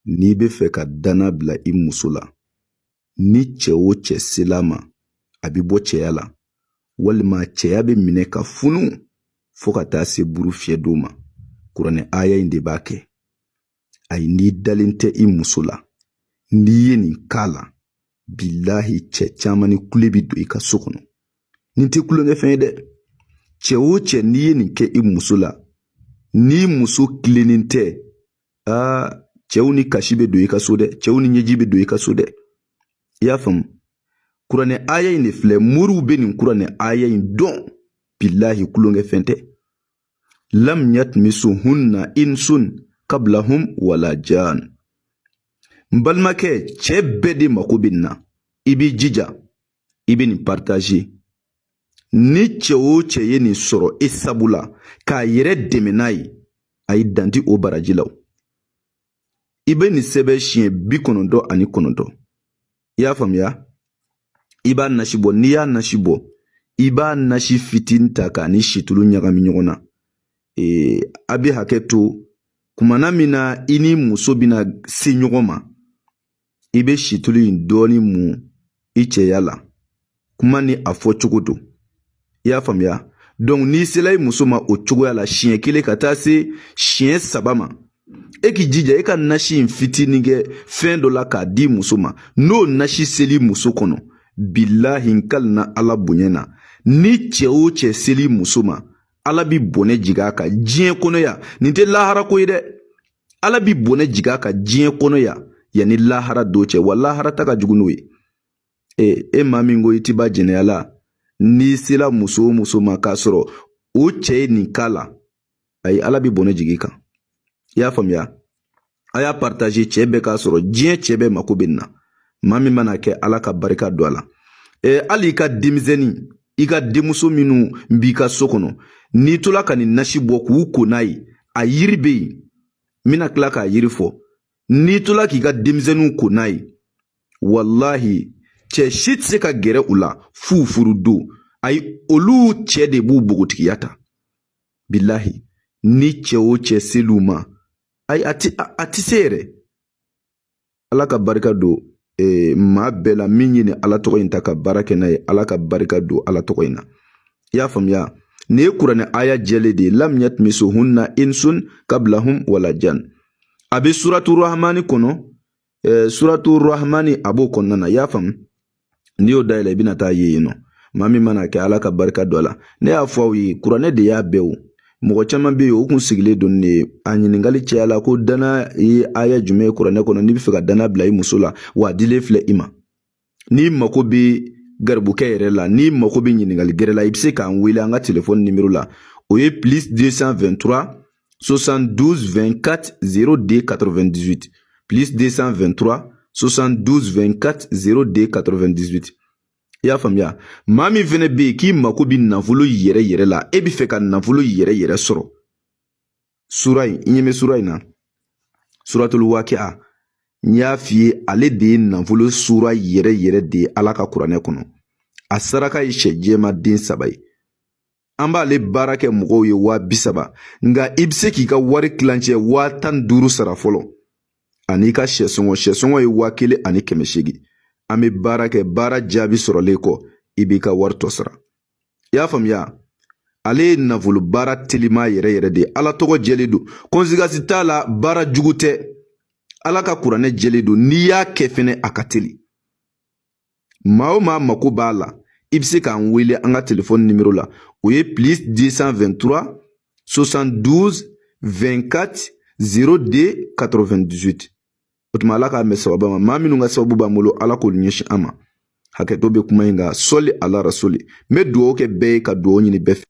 n'i bɛ fɛ ka dana bila i muso la, ni cɛ o cɛ sela ma a bɛ bɔ cɛya la, walima cɛya bɛ minɛ ka funu fo ka taa se buru fiyɛ don ma. Kuranɛ aya in de b'a kɛ. Ayi, n'i dalen tɛ i muso la, n'i ye nin k'a la, bilahi cɛ caman ni kule bi don i ka so kɔnɔ. Nin tɛ kulonkɛ fɛn ye dɛ. Cɛ o cɛ n'i ye nin kɛ i muso la, n'i muso kilenin tɛ, cɛw ni kasi bɛ don i ka so dɛ, cɛw ni ɲɛji bɛ don i ka so dɛ. I y'a faamu? Kuranɛ aya in de filɛ, moriw bɛ nin kuranɛ aya in dɔn, bilahi kulonkɛ fɛn tɛ. Lam yatmisuhunna insun qablahum wala jan. N balimakɛ, cɛ bɛɛ de mako bɛ nin na. I b'i jija, i bɛ nin partager. Ni cɛ o cɛ ye nin sɔrɔ e sabu la, k'a yɛrɛ dɛmɛ n'a ye, a y'i danti o baraji la. I bɛ nin sɛbɛn siɲɛ 99. I y'a faamuya? I b'a nasi bɔ. N'i y'a nasi bɔ, i b'a nasi fitinin ta k'a ni situlu ɲagami ɲɔgɔn na. A bɛ hakɛ to, kumana min na i ni muso bɛna se ɲɔgɔn ma, i bɛ situlu in dɔɔni mun i cɛya la. Kuma ni a fɔ cogo don. I y'a faamuya? Donc n'i sela i muso ma o cogoya la siɲɛ 1 ka taa se siɲɛ 3 ma, e k'i jija e ka nasi in fitinin kɛ fɛn dɔ la k'a di muso ma. N'o nasi seli muso kɔnɔ, bilahi n kali na Ala bonya na, ni cɛ o cɛ seli muso ma, Ala bi bɔnɛ jig'a kan diɲɛ kɔnɔ ya. Nin tɛ lahara ko ye dɛ. Ala bi bɔnɛ jig'a kan diɲɛ kɔnɔ ya, yani lahara do cɛ, wa lahara ta ka jugu n'o ye. E maa min ko i ti ba jɛnɛya la, n'i sela muso o muso ma k'a sɔrɔ o cɛ ye nin k'a la, ayi, Ala bi bɔnɛ jig'i kan. I y'a faamuya? A y'a partager cɛ bɛɛ k'a sɔrɔ diɲɛ cɛ bɛɛ mako bɛ nin na. Maa min mana kɛ Ala ka barika don a la. Hali i ka denmisɛnnin, i ka denmuso minnu b'i ka so kɔnɔ, n'i tola ka nin nasi bɔ k'u ko n'a ye, a yiri bɛ yen. N bɛna tila k'a yiri fɔ. N'i tola k'i ka denmisɛnninw ko n'a ye, wallahi cɛ si tɛ se ka gɛrɛ u la f'u furu don. Ayi, olu cɛ de b'u bogotigiya ta. Bilahi, ni cɛ o cɛ sel'u ma, ayi, a ti se yɛrɛ. Ala ka barika don maa bɛɛ la min ye nin Ala tɔgɔ in ta ka baara kɛ n'a ye. Ala ka barika don Ala tɔgɔ in na. I y'a faamuya? Nin ye kuranɛ aya jɛlen de ye. Lam yatmisuhunna insun qablahum wala jan. A bɛ suratu rahmani kɔnɔ. Suratu rahmani a b'o kɔnɔna na. I y'a faamu? N'i y'o dayɛlɛ i bɛna taa ye yen nɔ. Maa min mana kɛ Ala ka barika don a la. Ne y'a fɔ aw ye, kuranɛ de y'a bɛɛ o. Mɔgɔ caman bɛ yen o kun sigilen don ne a ɲininkali cɛya la ko dana ye aya jumɛn ye kuranɛ kɔnɔ n'i bɛ fɛ ka dana bila i muso la wa a dilen filɛ i ma. N'i mako bɛ garibukɛ yɛrɛ la, n'i mako bɛ ɲininkali gɛrɛ la, i bɛ se k'an wele an ka téléphone numéro la. O ye +223 72 24 0D 98 +223 72 24 0D 98. I y'a faamuya? Maa min fɛnɛ bɛ yen k'i mako bɛ nafolo yɛrɛ yɛrɛ la, e bɛ fɛ ka nafolo yɛrɛ yɛrɛ sɔrɔ. Sura in, i ɲɛ bɛ sura in na, suratul waqi'a, n y'a f'i ye ale de ye nafolo sura yɛrɛ yɛrɛ de ye Ala ka kuranɛ kɔnɔ. A saraka ye sɛ jɛma den 3 ye. An b'ale baara kɛ mɔgɔw ye 30,000, nka i bɛ se k'i ka wari kilancɛ 15,000 sara fɔlɔ. Ani ka sɛsɔngɔ ye 1,800. An bɛ baara kɛ, baara jaabi sɔrɔlen kɔ, i b'i ka wari tɔ sara. I y'a faamuya? Ale ye nafolo baara telima yɛrɛ yɛrɛ de ye. Ala tɔgɔ jɛlen don. Conséquence t'a la, baara jugu tɛ. Ala ka kuranɛ jɛlen don. N'i y'a kɛ fɛnɛ a ka teli. Maa o maa mako b'a la, i bɛ se k'an wele an ka téléphone numéro la. O ye +223 72 24 0D 98. O tuma Ala k'a mɛn sababa ma. Maa minnu ka sababu b'an bolo, Ala k'olu ɲɛsin an ma. Hakɛto bɛ kuma in kan. Sɔli ala rasuli. N bɛ dugawu kɛ bɛɛ ye ka dugawu ɲini bɛɛ fɛ.